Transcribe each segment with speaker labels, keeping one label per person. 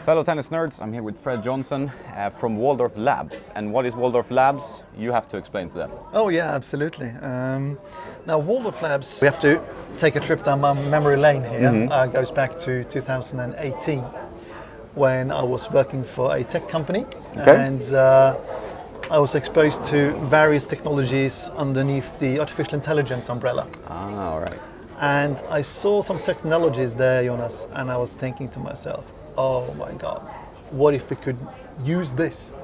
Speaker 1: Fellow tennis nerds, I'm here with Fred Johnson from Waldorf Labs. And what is Waldorf Labs? You have to explain to them.
Speaker 2: Oh yeah, absolutely. Now Waldorf Labs, we have to take a trip down memory lane here. Goes back to 2018 when I was working for a tech company.
Speaker 1: Okay.
Speaker 2: And I was exposed to various technologies underneath the artificial intelligence umbrella.
Speaker 1: Ah, all right.
Speaker 2: And I saw some technologies there, Jonas, and I was thinking to myself, oh my God, what if we could use this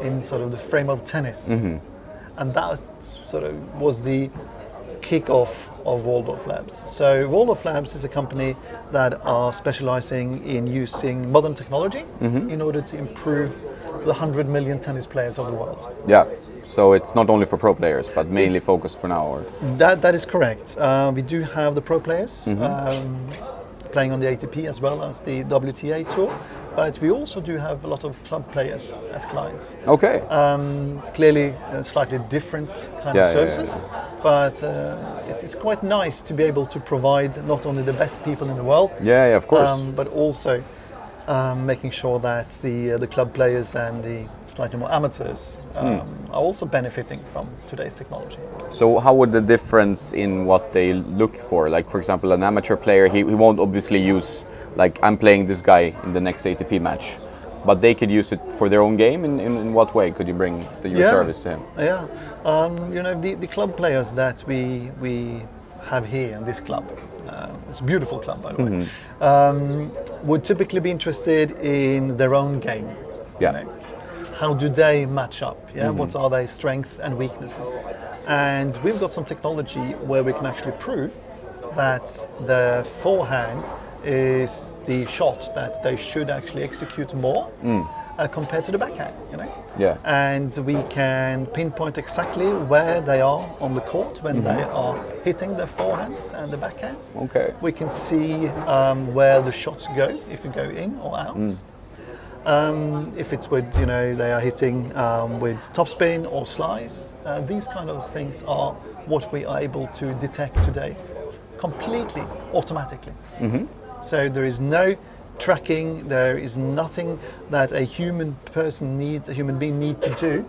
Speaker 2: in sort of the frame of tennis? And that sort of was the kick-off of Waldorf Labs. So Waldorf Labs is a company that are specializing in using modern technology in order to improve the 100 million tennis players of the world.
Speaker 1: Yeah, so it's not only for pro players, but mainly focused for now? Or?
Speaker 2: That is correct. We do have the pro players playing on the ATP as well as the WTA tour, but we also do have a lot of club players as clients.
Speaker 1: Okay.
Speaker 2: Clearly slightly different kind of services, but it's quite nice to be able to provide not only the best people in the world,
Speaker 1: of course,
Speaker 2: but also making sure that the club players and the slightly more amateurs are also benefiting from today's technology.
Speaker 1: So how would the difference in what they look for? Like, for example, an amateur player, he won't obviously use, like, I'm playing this guy in the next ATP match, but they could use it for their own game. In what way could you bring your service to him?
Speaker 2: Yeah, you know, the club players that we have here in this club, it's a beautiful club, by the way, would typically be interested in their own game.
Speaker 1: Yeah.
Speaker 2: You know? How do they match up? Yeah, what are their strengths and weaknesses? And we've got some technology where we can actually prove that the forehand is the shot that they should actually execute more compared to the backhand, you know?
Speaker 1: Yeah.
Speaker 2: And we can pinpoint exactly where they are on the court when they are hitting their forehands and the backhands.
Speaker 1: Okay.
Speaker 2: We can see where the shots go, if it go in or out. If it's with, you know, they are hitting with topspin or slice. These kind of things are what we are able to detect today completely automatically. So there is no tracking, there is nothing that a human being need to do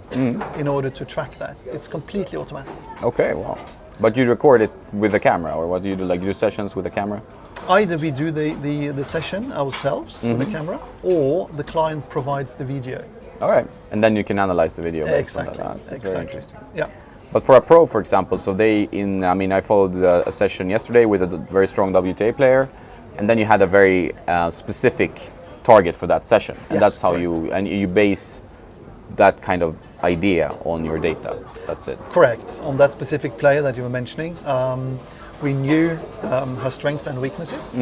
Speaker 2: in order to track that. It's completely automatic.
Speaker 1: Okay, wow. But you record it with a camera, or what do you do? Like, you do sessions with a camera?
Speaker 2: Either we do the session ourselves with the camera, or the client provides the video.
Speaker 1: All right, and then you can analyze the video based
Speaker 2: Exactly.
Speaker 1: on that. That's
Speaker 2: Exactly.
Speaker 1: very interesting.
Speaker 2: Yeah.
Speaker 1: But for a pro, for example, so I followed a session yesterday with a very strong WTA player, and then you had a very specific target for that session, and that's how you base that kind of idea on your data. That's it.
Speaker 2: Correct. On that specific player that you were mentioning, we knew her strengths and weaknesses.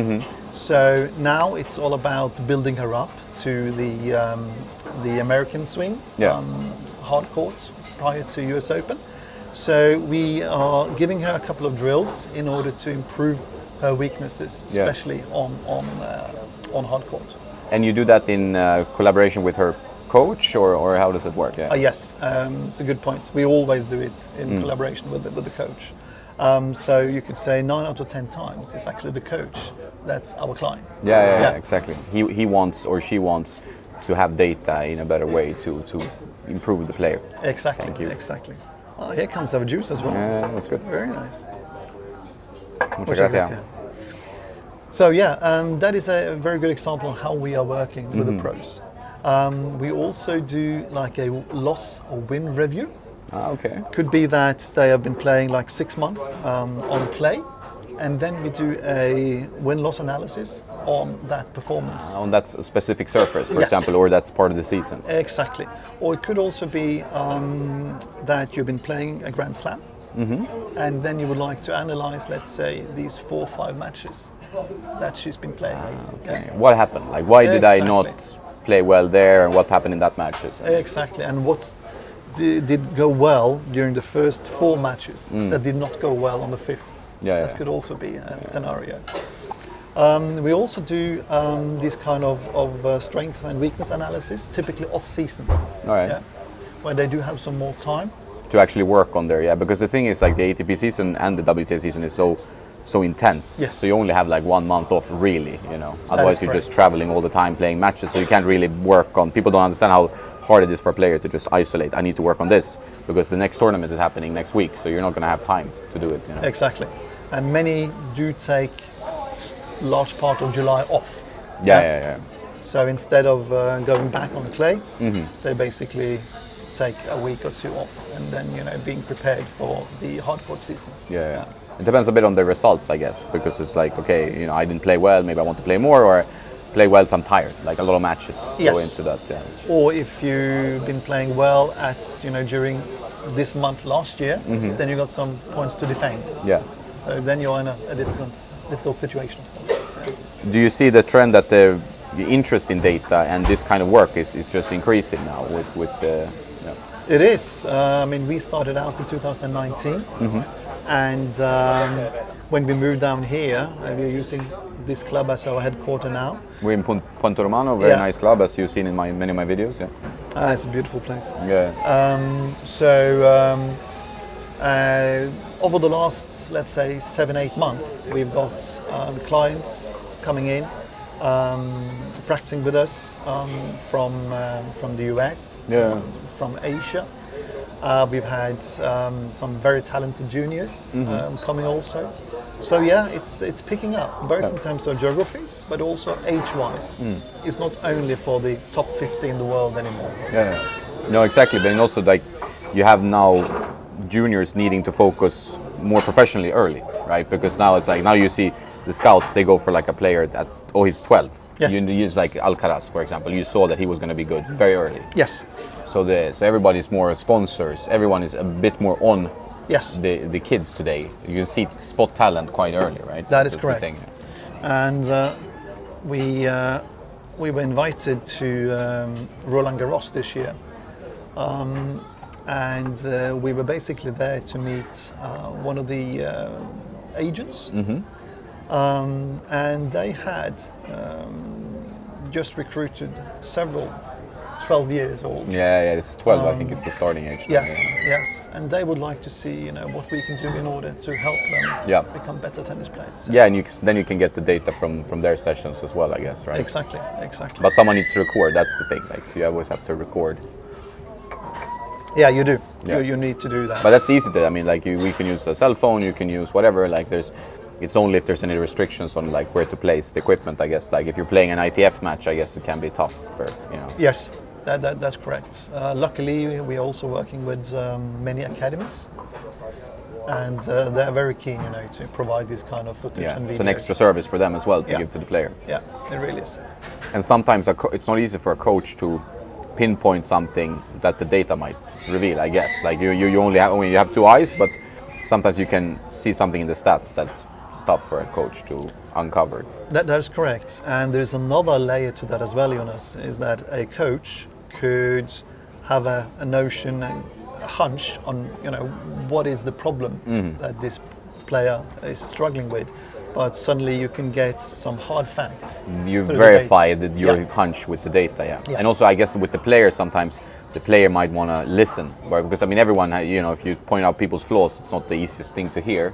Speaker 2: So now it's all about building her up to the American swing, hard court prior to US Open. So we are giving her a couple of drills in order to improve her weaknesses, especially on hard court.
Speaker 1: And you do that in collaboration with her coach, or how does it work?
Speaker 2: Yes, it's a good point. We always do it in collaboration with the coach. So you could say 9 out of 10 times it's actually the coach that's our client.
Speaker 1: Yeah, exactly. He wants or she wants to have data in a better way to improve the player.
Speaker 2: Exactly.
Speaker 1: Thank you.
Speaker 2: Exactly. Oh, here comes our juice as well.
Speaker 1: Yeah, that's good.
Speaker 2: Very nice.
Speaker 1: Muchas gracias.
Speaker 2: So that is a very good example of how we are working with the pros. We also do like a loss or win review.
Speaker 1: Okay.
Speaker 2: Could be that they have been playing like 6 months on clay, and then we do a win-loss analysis on that performance.
Speaker 1: On that specific surface, for example, or that's part of the season.
Speaker 2: Exactly. Or it could also be that you've been playing a Grand Slam, and then you would like to analyze, let's say, these 4 or 5 matches that she's been playing.
Speaker 1: Okay. What happened? Like, why did I not play well there, and what happened in that match?
Speaker 2: Exactly, and what did go well during the first 4 matches that did not go well on the 5th. That could also be a scenario. We also do this kind of strength and weakness analysis, typically off-season.
Speaker 1: All right.
Speaker 2: When they do have some more time
Speaker 1: to actually work on there, because the thing is, like, the ATP season and the WTA season is so so intense.
Speaker 2: Yes.
Speaker 1: So you only have like 1 month off, really. Otherwise you're
Speaker 2: correct.
Speaker 1: just traveling all the time playing matches. So you can't really work on. People don't understand how hard it is for a player to just isolate. I need to work on this because the next tournament is happening next week. So you're not going to have time to do it.
Speaker 2: Exactly. And many do take large part of July off.
Speaker 1: Yeah.
Speaker 2: So instead of going back on clay, they basically take a week or two off, and then being prepared for the hardcourt season.
Speaker 1: Yeah. It depends a bit on the results, I guess, because it's like, okay, I didn't play well, maybe I want to play more, or play well, so I'm tired. Like a lot of matches go into that. Yeah.
Speaker 2: Or if you've been playing well at during this month last year, then you got some points to defend.
Speaker 1: Yeah.
Speaker 2: So then you're in a difficult situation.
Speaker 1: Do you see the trend that the interest in data and this kind of work is just increasing now with the?
Speaker 2: It is. We started out in 2019, and when we moved down here, we're using this club as our headquarter now.
Speaker 1: We're in Ponte Romano, very nice club, as you've seen in many of my videos. Yeah.
Speaker 2: It's a beautiful place.
Speaker 1: Yeah.
Speaker 2: Over the last, let's say, 7-8 months, we've got clients coming in, practicing with us from the US, from Asia. We've had some very talented juniors coming also. So it's picking up, both in terms of geographies, but also age-wise. It's not only for the top 50 in the world anymore.
Speaker 1: Yeah. No, exactly. But also, like, you have now juniors needing to focus more professionally early, right? Because now it's like, now you see the scouts, they go for like a player he's 12.
Speaker 2: Yes.
Speaker 1: You use like Alcaraz, for example. You saw that he was going to be good very early.
Speaker 2: Yes.
Speaker 1: So everybody's more sponsors. Everyone is a bit more on
Speaker 2: Yes.
Speaker 1: the kids today. You can see spot talent quite early, right?
Speaker 2: That is
Speaker 1: That's
Speaker 2: correct.
Speaker 1: the thing.
Speaker 2: And we were invited to Roland Garros this year. And we were basically there to meet one of the agents. And they had just recruited several 12 years old.
Speaker 1: Yeah, it's 12. I think it's the starting age.
Speaker 2: Yes. And they would like to see, what we can do in order to help them become better tennis players.
Speaker 1: Yeah, and then you can get the data from their sessions as well, I guess, right?
Speaker 2: Exactly.
Speaker 1: But someone needs to record. That's the thing. Like, so you always have to record.
Speaker 2: Yeah, you do.
Speaker 1: Yeah.
Speaker 2: You need to do that.
Speaker 1: But that's easy to. We can use a cell phone. You can use whatever. Like, it's only if there's any restrictions on like where to place the equipment, I guess. Like if you're playing an ITF match, I guess it can be tough for.
Speaker 2: Yes, that's correct. Luckily, we're also working with many academies, and they're very keen, to provide this kind of footage and videos.
Speaker 1: It's an extra service for them as well to give to the player.
Speaker 2: Yeah, it really is.
Speaker 1: And sometimes it's not easy for a coach to pinpoint something that the data might reveal, I guess. Like you only have two eyes, but sometimes you can see something in the stats that's tough for a coach to uncover.
Speaker 2: That is correct. And there's another layer to that as well, Jonas, is that a coach could have a notion and a hunch on, what is the problem that this player is struggling with. But suddenly you can get some hard facts.
Speaker 1: You verify your hunch with the data, yeah. And also, I guess with the player, sometimes the player might want to listen, because everyone, if you point out people's flaws, it's not the easiest thing to hear.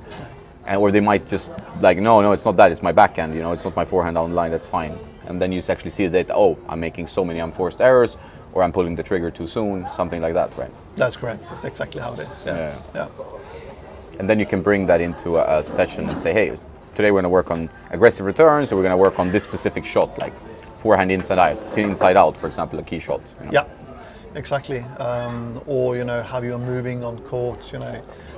Speaker 1: Or they might just like, no, it's not that, it's my backhand, it's not my forehand down the line, that's fine. And then you actually see the data, I'm making so many unforced errors, or I'm pulling the trigger too soon, something like that, right?
Speaker 2: That's correct. That's exactly how it is. Yeah.
Speaker 1: And then you can bring that into a session and say, hey, today we're going to work on aggressive returns, or we're going to work on this specific shot, like forehand inside out, for example, a key shot.
Speaker 2: Yeah, exactly. Or how you're moving on court,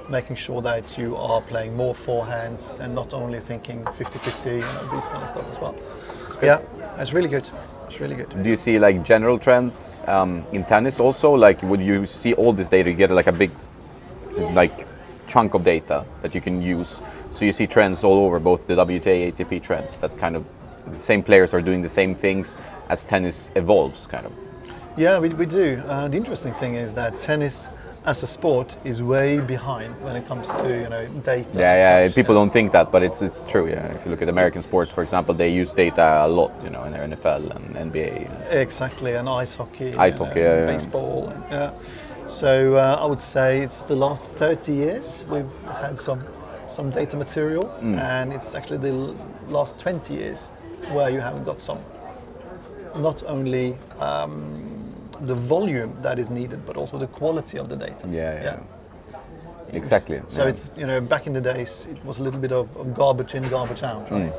Speaker 2: making sure that you are playing more forehands and not only thinking 50-50, these kind of stuff as well. Yeah, it's really good. It's really good.
Speaker 1: Do you see like general trends in tennis also? Like, would you see all this data, you get like a big like chunk of data that you can use? So you see trends all over, both the WTA, ATP trends, that kind of the same players are doing the same things as tennis evolves, kind of.
Speaker 2: Yeah, we do. The interesting thing is that tennis as a sport is way behind when it comes to data.
Speaker 1: Yeah. People don't think that, but it's true. Yeah, if you look at American sports, for example, they use data a lot. In their NFL and NBA.
Speaker 2: Exactly, and ice hockey, baseball. Yeah. So I would say it's the last 30 years we've had some some data material, and it's actually the last 20 years where you have got some, not only the volume that is needed, but also the quality of the data.
Speaker 1: Yeah. Exactly.
Speaker 2: So it's, back in the days, it was a little bit of garbage in, garbage out, right?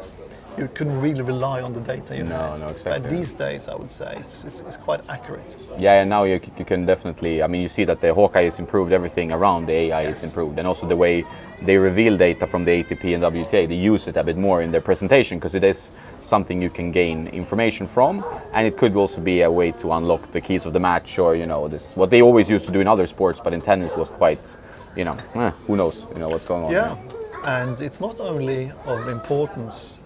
Speaker 2: You couldn't really rely on the data you had.
Speaker 1: No, exactly.
Speaker 2: But these days, I would say, it's quite accurate.
Speaker 1: Yeah, and now you can definitely, I mean, you see that the Hawkeye is improved, everything around the AI is improved, and also the way they reveal data from the ATP and WTA, they use it a bit more in their presentation, because it is something you can gain information from, and it could also be a way to unlock the keys of the match, or, this, what they always used to do in other sports, but in tennis was quite, who knows, what's going on.
Speaker 2: Yeah. And it's not only of importance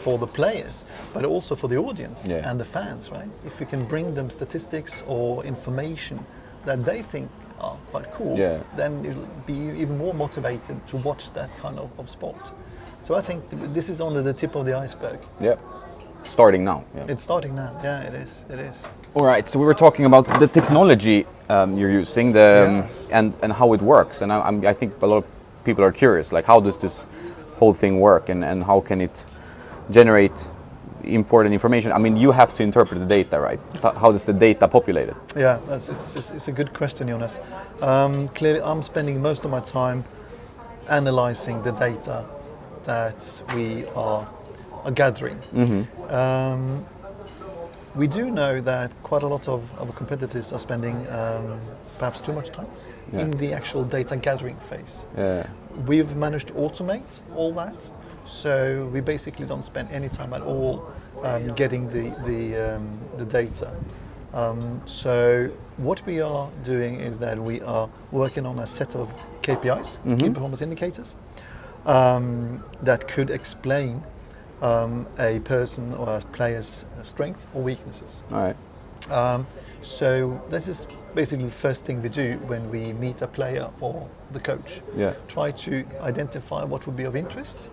Speaker 2: for the players, but also for the audience and the fans, right? If we can bring them statistics or information that they think are quite cool, then you'll be even more motivated to watch that kind of sport. So I think this is only the tip of the iceberg.
Speaker 1: Yeah, starting now. Yeah.
Speaker 2: It's starting now. Yeah, it is.
Speaker 1: All right, so we were talking about the technology you're using, and how it works, and I think a lot of people are curious, like, how does this whole thing work, and how can it generate important information? I mean, you have to interpret the data, right? How does the data populate it?
Speaker 2: Yeah, it's a good question, Jonas. Clearly, I'm spending most of my time analyzing the data that we are gathering. We do know that quite a lot of our competitors are spending perhaps too much time in the actual data gathering phase. We've managed to automate all that, so we basically don't spend any time at all getting the data. So what we are doing is that we are working on a set of KPIs, key performance indicators, that could explain a person or a player's strength or weaknesses.
Speaker 1: All right.
Speaker 2: So this is basically the first thing we do when we meet a player or the coach. Try to identify what would be of interest,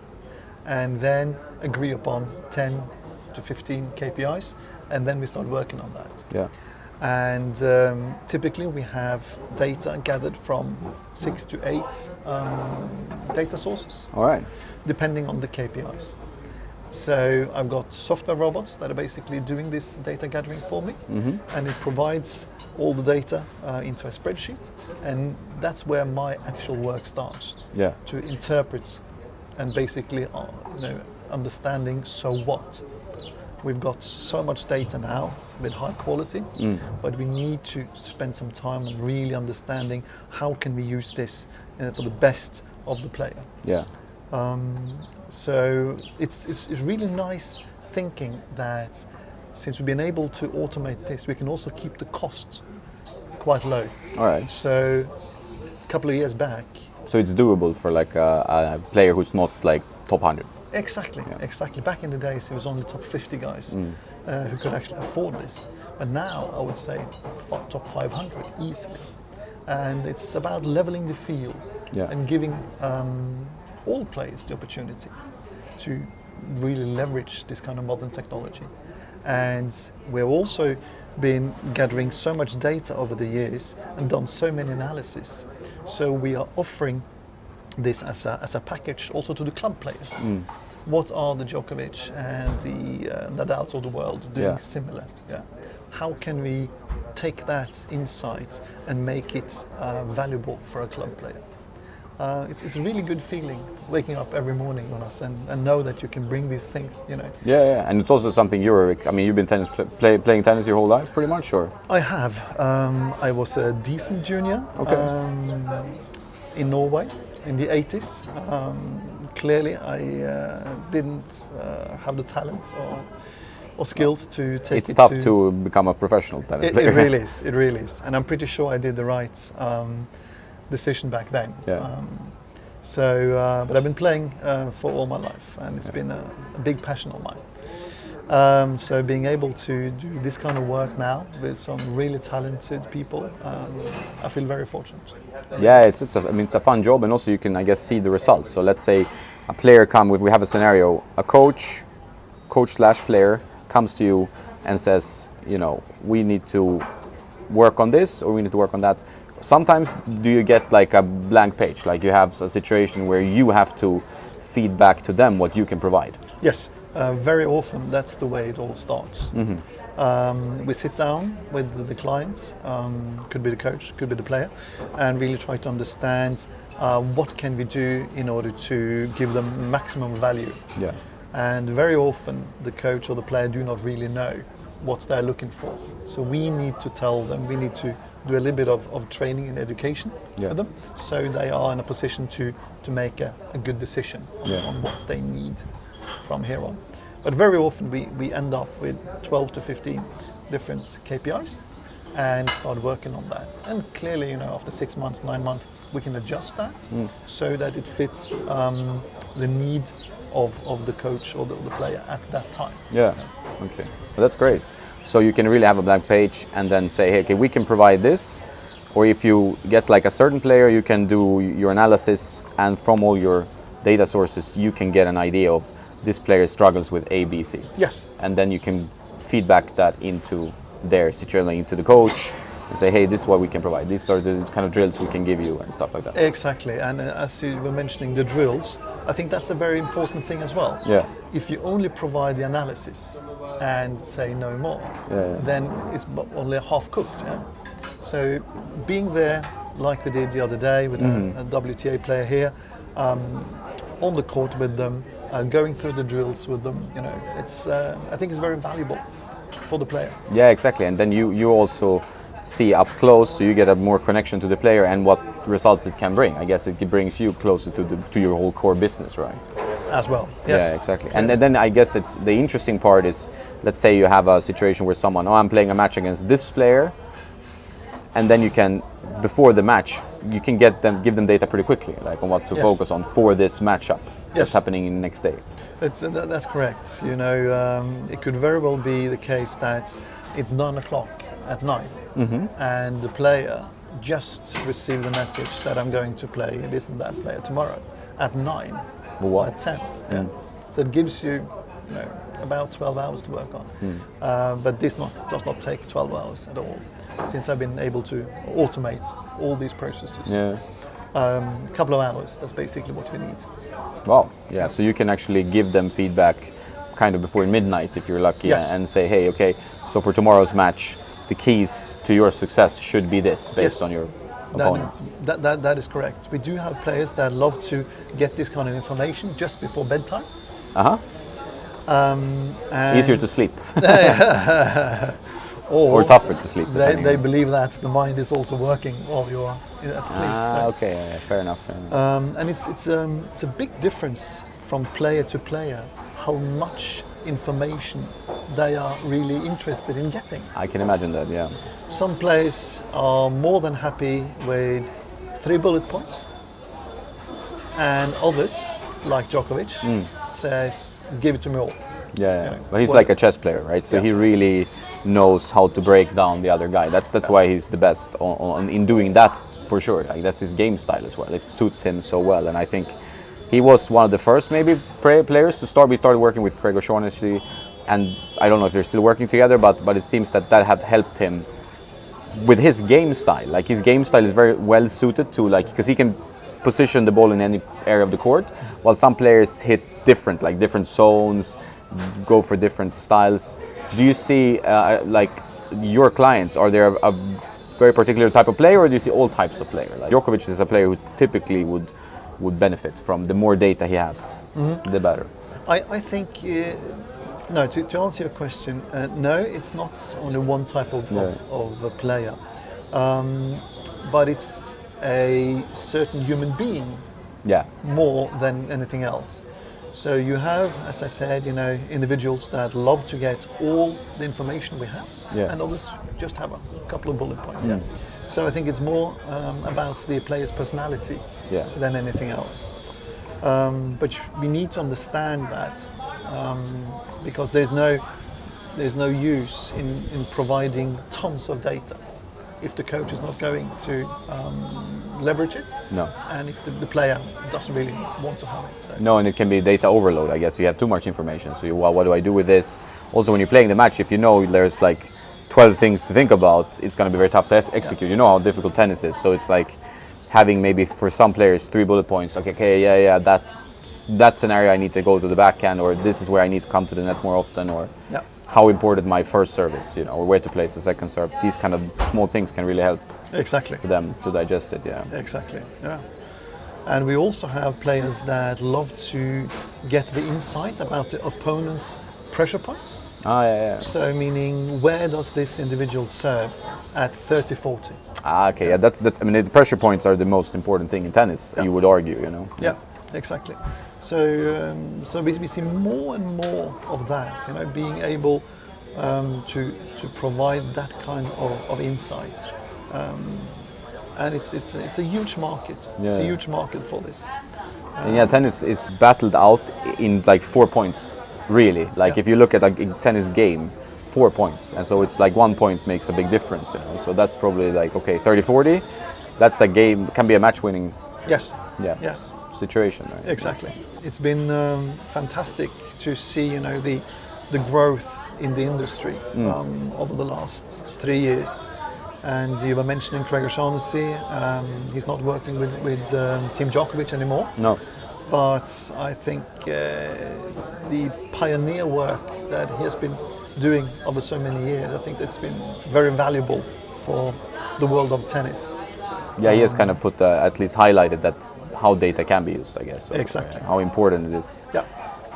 Speaker 2: and then agree upon 10 to 15 KPIs, and then we start working on that. And typically we have data gathered from 6 to 8 data sources.
Speaker 1: All right.
Speaker 2: Depending on the KPIs. So I've got software robots that are basically doing this data gathering for me, and it provides all the data into a spreadsheet, and that's where my actual work starts. To interpret and basically understanding, so what? We've got so much data now with high quality, but we need to spend some time on really understanding how can we use this for the best of the player. So it's really nice thinking that since we've been able to automate this, we can also keep the costs quite low.
Speaker 1: All right.
Speaker 2: So a couple of years back.
Speaker 1: So it's doable for like a player who's not like top 100.
Speaker 2: Exactly. Back in the days, it was only top 50 guys who could actually afford this. But now I would say top 500 easily. And it's about leveling the field and giving all players the opportunity to really leverage this kind of modern technology. And we've also been gathering so much data over the years and done so many analysis. So we are offering this as a package also to the club players. What are the Djokovic and the Nadals of the world doing similar? How can we take that insight and make it valuable for a club player? It's a really good feeling waking up every morning on us and know that you can bring these things,
Speaker 1: and it's also something you've been playing tennis your whole life pretty much, or?
Speaker 2: I have. I was a decent junior in Norway in the 80s. Clearly I didn't have the talent or skills to take it.
Speaker 1: It's tough to become a professional tennis player.
Speaker 2: It really is. And I'm pretty sure I did the right decision back then. But I've been playing for all my life, and it's been a big passion of mine. So being able to do this kind of work now with some really talented people, I feel very fortunate.
Speaker 1: It's a fun job, and also you can, I guess, see the results. So let's say a player we have a scenario, a coach/player comes to you and says, we need to work on this or we need to work on that. sometimes do you get like a blank page, like you have a situation where you have to feed back to them what you can provide?
Speaker 2: Yes, very often that's the way it all starts. We sit down with the client, could be the coach, could be the player, and really try to understand what can we do in order to give them maximum value.
Speaker 1: Yeah.
Speaker 2: And very often the coach or the player do not really know what they're looking for. So we need to tell them, we need to do a little bit of training and education for them, so they are in a position to make a good decision on what they need from here on. But very often we end up with 12 to 15 different KPIs and start working on that. And clearly, after 6 months, 9 months, we can adjust that so that it fits the need of the coach or the player at that time.
Speaker 1: Yeah. Okay. Well, that's great. So you can really have a blank page and then say, hey, okay, we can provide this. Or if you get like a certain player, you can do your analysis, and from all your data sources, you can get an idea of this player struggles with A, B, C.
Speaker 2: Yes.
Speaker 1: And then you can feedback that into their situation, into the coach, and say, hey, this is what we can provide. These are the kind of drills we can give you and stuff like that.
Speaker 2: Exactly. And as you were mentioning the drills, I think that's a very important thing as well.
Speaker 1: Yeah.
Speaker 2: If you only provide the analysis and say no more, then it's only half cooked. Yeah? So being there, like we did the other day with a WTA player here, on the court with them, going through the drills with them, it's I think it's very valuable for the player.
Speaker 1: Yeah, exactly. And then you also see up close, so you get a more connection to the player and what results it can bring. I guess it brings you closer to your whole core business, right?
Speaker 2: As well. Yes.
Speaker 1: Yeah, exactly. And then I guess it's the interesting part is, let's say you have a situation where someone, I'm playing a match against this player, and then you can, before the match, you can give them data pretty quickly, like on what to focus on for this matchup that's happening in the next day.
Speaker 2: That's correct. It could very well be the case that it's 9 o'clock at night, and the player just received the message that I'm going to play this and that player tomorrow at 9. At 10. Yeah. So it gives you, about 12 hours to work on. But this does not take 12 hours at all, since I've been able to automate all these processes. A couple of hours, that's basically what we need.
Speaker 1: Wow. Yeah, so you can actually give them feedback kind of before midnight if you're lucky, and say, hey, okay, so for tomorrow's match, the keys to your success should be this, based on your opponent.
Speaker 2: That is correct. We do have players that love to get this kind of information just before bedtime.
Speaker 1: Easier to sleep. Or tougher to sleep.
Speaker 2: They believe that the mind is also working while you're at sleep.
Speaker 1: Okay, fair enough.
Speaker 2: And it's a big difference from player to player how much information they are really interested in getting.
Speaker 1: I can imagine that, yeah.
Speaker 2: Some players are more than happy with 3 bullet points, and others, like Djokovic, says, give it to me all.
Speaker 1: Yeah. But he's like a chess player, right? So he really knows how to break down the other guy. That's why he's the best in doing that, for sure. Like, that's his game style as well. It suits him so well, and I think he was one of the first maybe players to start. We started working with Craig O'Shaughnessy, and I don't know if they're still working together, but it seems that had helped him with his game style. Like, his game style is very well suited to, like, because he can position the ball in any area of the court, while some players hit different, like different zones, go for different styles. Do you see like your clients, are there a very particular type of player, or do you see all types of player? Like Djokovic is a player who typically would benefit from the more data he has, the better.
Speaker 2: I think, no, to answer your question, no, it's not only one type of a player, but it's a certain human being more than anything else. So you have, as I said, individuals that love to get all the information we have, and others just have a couple of bullet points. So I think it's more about the player's personality than anything else. But we need to understand that because there's no use in providing tons of data if the coach is not going to leverage it, and if the player doesn't really want to have it. So.
Speaker 1: No, and it can be data overload. I guess you have too much information. So what do I do with this? Also, when you're playing the match, if you know there's like 12 things to think about, it's going to be very tough to execute. You know how difficult tennis is, so it's like having maybe for some players 3 bullet points. Okay, yeah, that scenario I need to go to the backhand, or this is where I need to come to the net more often, or how important my first service, you know, or where to place the second serve. These kind of small things can really help them to digest it. Yeah.
Speaker 2: Exactly. Yeah. And we also have players that love to get the insight about the opponent's pressure points.
Speaker 1: Yeah.
Speaker 2: So meaning, where does this individual serve at 30-40?
Speaker 1: Okay. Yeah. That's. I mean, the pressure points are the most important thing in tennis. You would argue, you know.
Speaker 2: Yeah. Exactly. So we see more and more of that. You know, being able to provide that kind of insight. And it's a huge market.
Speaker 1: Yeah.
Speaker 2: It's a huge market for this.
Speaker 1: And yeah, tennis is battled out in like 4 points, really. Like if you look at a tennis game, 4 points, and so it's like 1 point makes a big difference. You know? So that's probably like 30-40. That's a game, can be a match-winning.
Speaker 2: Yes.
Speaker 1: Yeah.
Speaker 2: Yes.
Speaker 1: Situation. Right?
Speaker 2: Exactly. It's been fantastic to see, you know, the growth in the industry over the last 3 years. And you were mentioning Gregor Shaughnessy. He's not working with Team Djokovic anymore.
Speaker 1: No.
Speaker 2: But I think the pioneer work that he has been doing over so many years, I think that's been very valuable for the world of tennis.
Speaker 1: Yeah, he has kind of put, at least highlighted that how data can be used, I guess. So,
Speaker 2: exactly.
Speaker 1: How important it is.
Speaker 2: Yeah.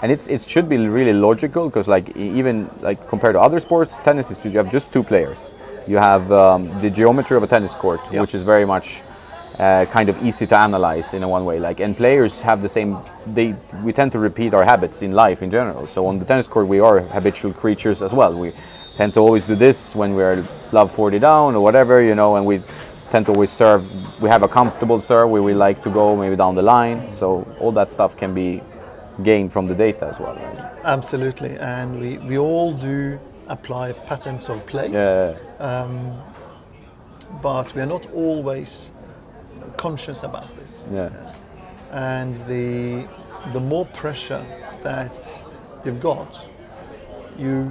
Speaker 1: And it should be really logical, because like even like compared to other sports, tennis is you have just 2 players. You have the geometry of a tennis court, which is very much kind of easy to analyze in a one way. Like, and players have the same. We tend to repeat our habits in life in general. So on the tennis court, we are habitual creatures as well. We tend to always do this when we're love 40 down or whatever, you know, and we tend to always serve. We have a comfortable serve where we like to go maybe down the line. So all that stuff can be gained from the data as well. Right?
Speaker 2: Absolutely, and we all do apply patterns of play.
Speaker 1: Yeah.
Speaker 2: But we are not always conscious about this.
Speaker 1: Yeah.
Speaker 2: And the more pressure that you've got, you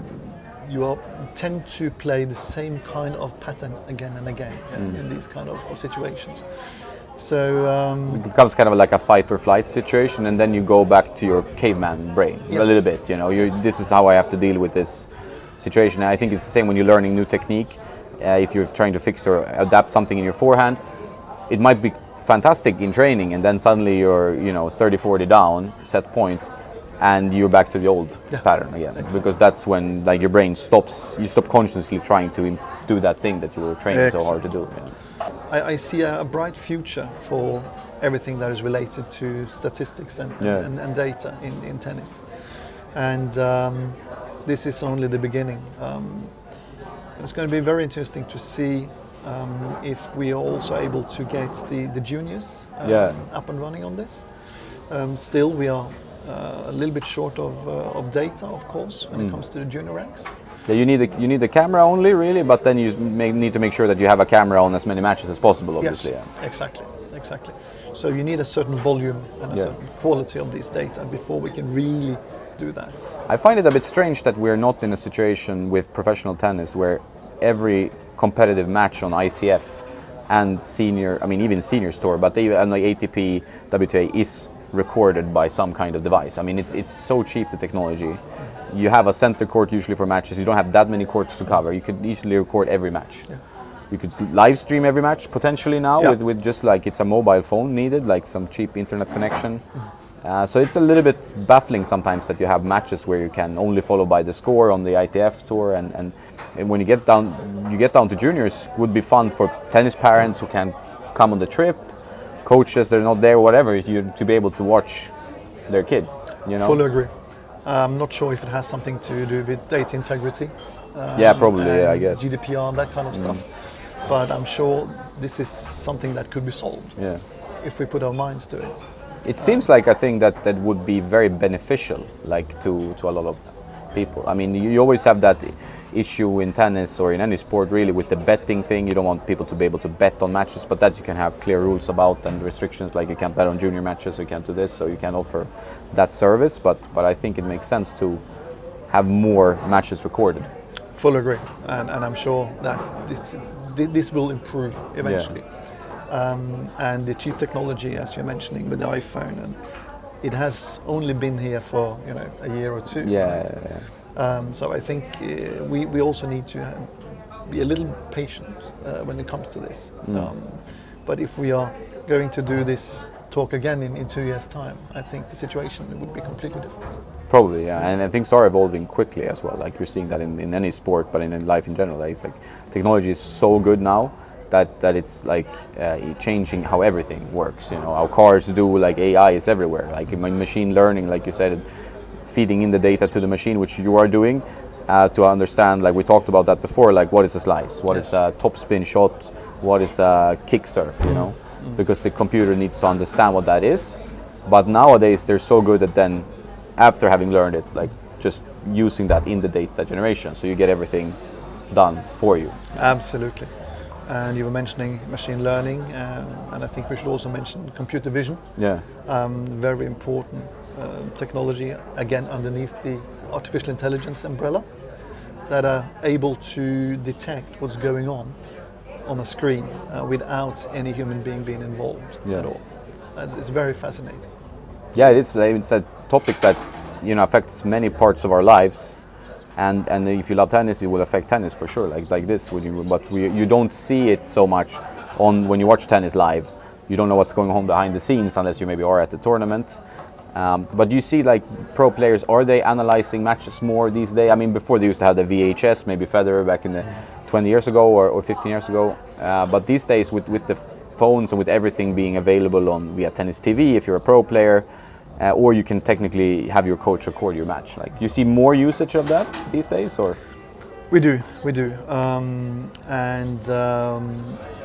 Speaker 2: tend to play the same kind of pattern again and again in these kind of situations. So
Speaker 1: it becomes kind of like a fight or flight situation, and then you go back to your caveman brain a little bit. You know, this is how I have to deal with this situation. And I think it's the same when you're learning new technique. If you're trying to fix or adapt something in your forehand, it might be fantastic in training, and then suddenly you're 30-40 down, set point, and you're back to the old pattern again. Exactly. Because that's when like your brain stops. You stop consciously trying to do that thing that you were training so hard to do. Yeah.
Speaker 2: I see a bright future for everything that is related to statistics and data in tennis, and this is only the beginning. It's going to be very interesting to see if we are also able to get the juniors up and running on this. Still, we are a little bit short of data, of course, when it comes to the junior ranks.
Speaker 1: Yeah, you need the camera only, really, but then you need to make sure that you have a camera on as many matches as possible, obviously.
Speaker 2: Yes, exactly. So you need a certain volume and a certain quality of this data before we can really do that.
Speaker 1: I find it a bit strange that we're not in a situation with professional tennis where every competitive match on ITF and senior, I mean even seniors tour, but and like ATP, WTA is recorded by some kind of device. I mean it's so cheap, the technology. You have a center court usually for matches. You don't have that many courts to cover. You could easily record every match. Yeah. You could live stream every match potentially now with just like it's a mobile phone needed, like some cheap internet connection. So it's a little bit baffling sometimes that you have matches where you can only follow by the score on the ITF tour, and when you get down to juniors, it would be fun for tennis parents who can come on the trip, coaches they're not there, whatever, to be able to watch their kid. You know.
Speaker 2: Fully agree. I'm not sure if it has something to do with data integrity.
Speaker 1: Probably. I guess
Speaker 2: GDPR, that kind of stuff. But I'm sure this is something that could be solved if we put our minds to it.
Speaker 1: It seems like a thing that would be very beneficial, like to a lot of people. I mean, you always have that issue in tennis or in any sport, really, with the betting thing. You don't want people to be able to bet on matches, but that you can have clear rules about and restrictions, like you can't bet on junior matches, you can't do this, so you can offer that service. But I think it makes sense to have more matches recorded.
Speaker 2: Full agree, and I'm sure that this will improve eventually. And the cheap technology, as you're mentioning, with the iPhone, and it has only been here for a year or two.
Speaker 1: Yeah.
Speaker 2: Right? So I think we also need to be a little patient when it comes to this. But if we are going to do this talk again in 2 years' time, I think the situation would be completely different.
Speaker 1: Probably, yeah, and things are evolving quickly as well. Like you're seeing that in any sport, but in life in general. Like, it's like technology is so good now that it's like changing how everything works. How cars do. Like AI is everywhere. Like machine learning, like you said, feeding in the data to the machine, which you are doing, to understand. Like we talked about that before. Like what is a slice? What is a top spin shot? What is a kick serve? Because the computer needs to understand what that is. But nowadays they're so good at then, after having learned it, like just using that in the data generation, so you get everything done for you.
Speaker 2: Absolutely. And you were mentioning machine learning, and I think we should also mention computer vision.
Speaker 1: Yeah.
Speaker 2: Very important technology, again underneath the artificial intelligence umbrella, that are able to detect what's going on a screen without any human being being involved at all. It's very fascinating.
Speaker 1: Yeah, it's a topic that affects many parts of our lives, and if you love tennis, it will affect tennis for sure. Like this, but you don't see it so much when you watch tennis live. You don't know what's going on behind the scenes unless you maybe are at the tournament. But you see, like pro players, are they analyzing matches more these days? I mean, before they used to have the VHS, maybe Federer back in the 20 years ago or 15 years ago. But these days, with the phones and with everything being available via Tennis TV, if you're a pro player, or you can technically have your coach record your match. Like, you see more usage of that these days, or?
Speaker 2: We do.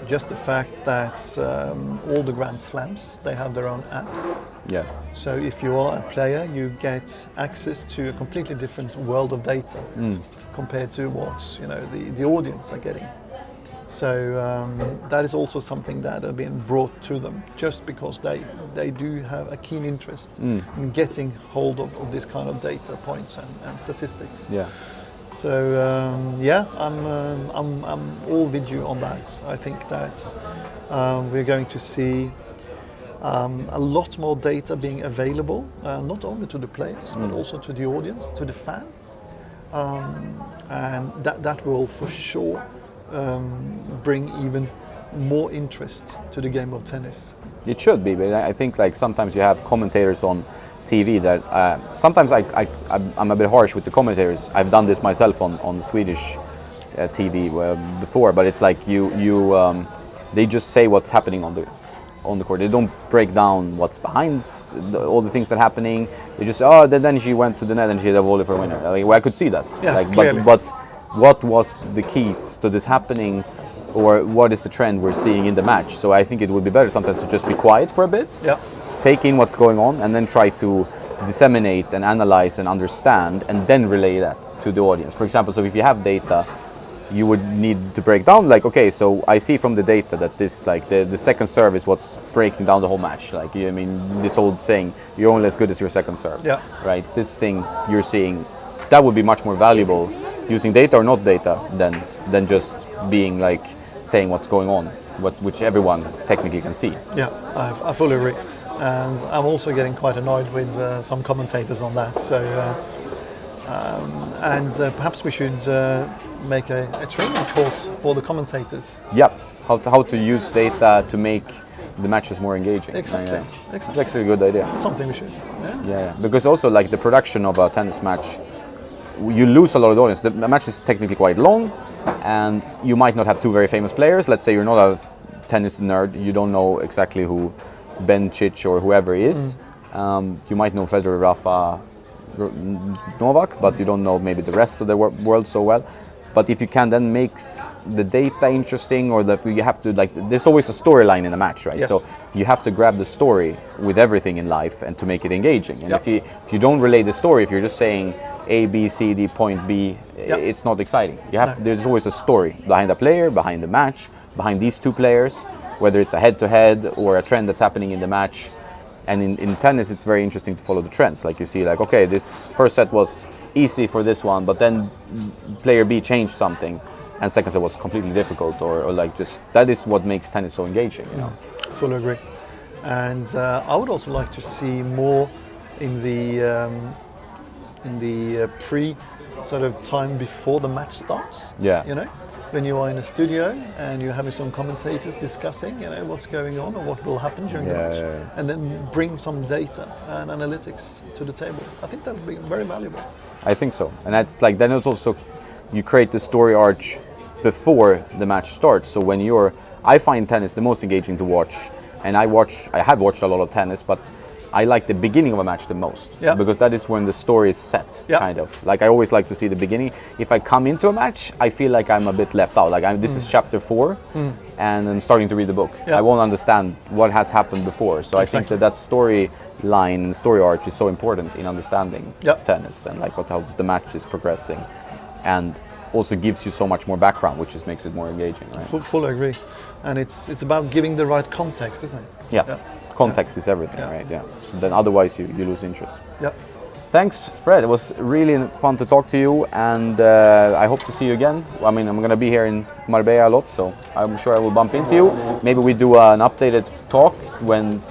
Speaker 2: Just the fact that all the Grand Slams, they have their own apps.
Speaker 1: Yeah.
Speaker 2: So if you are a player, you get access to a completely different world of data compared to what the audience are getting. So that is also something that are being brought to them, just because they do have a keen interest in getting hold of this kind of data points and statistics.
Speaker 1: Yeah.
Speaker 2: So I'm all with you on that. I think that we're going to see a lot more data being available, not only to the players but also to the audience, to the fan, and that will for sure bring even more interest to the game of tennis.
Speaker 1: It should be, but I think like sometimes you have commentators on TV that sometimes I'm a bit harsh with the commentators. I've done this myself on Swedish TV before, but it's like they just say what's happening on the court. They don't break down what's behind all the things that are happening. They just then she went to the net and she had a volley for a winner. I could see that.
Speaker 2: Yes,
Speaker 1: but what was the key to this happening, or what is the trend we're seeing in the match? So I think it would be better sometimes to just be quiet for a bit.
Speaker 2: Yeah.
Speaker 1: Take in what's going on and then try to disseminate and analyze and understand and then relay that to the audience. For example, so if you have data, you would need to break down, like, okay, so I see from the data that this, like, the second serve is what's breaking down the whole match. Like, I mean, this old saying, you're only as good as your second serve. Yeah. Right? This thing you're seeing, that would be much more valuable using data or not data than just being like saying what's going on, which everyone technically can see.
Speaker 2: Yeah, I fully agree. And I'm also getting quite annoyed with some commentators on that. So, perhaps we should make a training course for the commentators.
Speaker 1: Yeah, how to use data to make the matches more engaging.
Speaker 2: Exactly.
Speaker 1: It's actually a good idea.
Speaker 2: Something we should.
Speaker 1: Yeah. Because also, like, the production of a tennis match, you lose a lot of the audience. The match is technically quite long, and you might not have two very famous players. Let's say you're not a tennis nerd, you don't know exactly who Bencic or whoever is. You might know Federer, Rafa, Novak, but you don't know maybe the rest of the world so well. But if you can then make the data interesting, or that you have to, like, there's always a storyline in a match, right?
Speaker 2: Yes.
Speaker 1: So you have to grab the story with everything in life and to make it engaging. And if you don't relay the story, if you're just saying A, B, C, D, point B, it's not exciting. There's always a story behind a player, behind the match, behind these two players, whether it's a head-to-head or a trend that's happening in the match. And in tennis, it's very interesting to follow the trends. Like, you see, like, okay, this first set was easy for this one, but then player B changed something, and second set was completely difficult, or like just that is what makes tennis so engaging, you know.
Speaker 2: Fully agree. And I would also like to see more in the pre sort of time before the match starts.
Speaker 1: Yeah.
Speaker 2: You know, when you are in a studio and you're having some commentators discussing, you know, what's going on or what will happen during the match, and then bring some data and analytics to the table. I think that would be very valuable.
Speaker 1: I think so, and that's like then it's also you create the story arch before the match starts. So when I find tennis the most engaging to watch, and I have watched a lot of tennis, but I like the beginning of a match the most, because that is when the story is set, kind of. Like I always like to see the beginning. If I come into a match, I feel like I'm a bit left out. Like this is chapter 4, and I'm starting to read the book. I won't understand what has happened before. So I think that story line and story arch is so important in understanding tennis and like how the match is progressing, and also gives you so much more background, which just makes it more engaging. Right?
Speaker 2: Fully agree, and it's about giving the right context, isn't it?
Speaker 1: Yeah. Context is everything, right? Yeah. So then otherwise you lose interest.
Speaker 2: Yeah.
Speaker 1: Thanks, Fred. It was really fun to talk to you, and I hope to see you again. I mean, I'm going to be here in Marbella a lot, so I'm sure I will bump into you. Maybe we do an updated talk when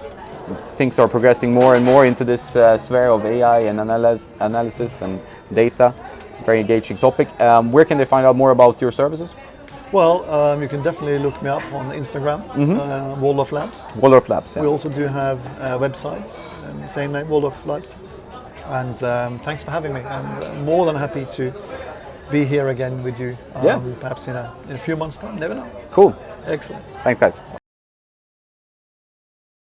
Speaker 1: things are progressing more and more into this sphere of AI and analysis and data. Very engaging topic. Where can they find out more about your services?
Speaker 2: Well, you can definitely look me up on Instagram, Waldorf Labs.
Speaker 1: Waldorf Labs, yeah.
Speaker 2: We also do have websites, same name, Waldorf Labs. And thanks for having me. And more than happy to be here again with you, perhaps in a few months' time. Never know.
Speaker 1: Cool.
Speaker 2: Excellent.
Speaker 1: Thanks, guys.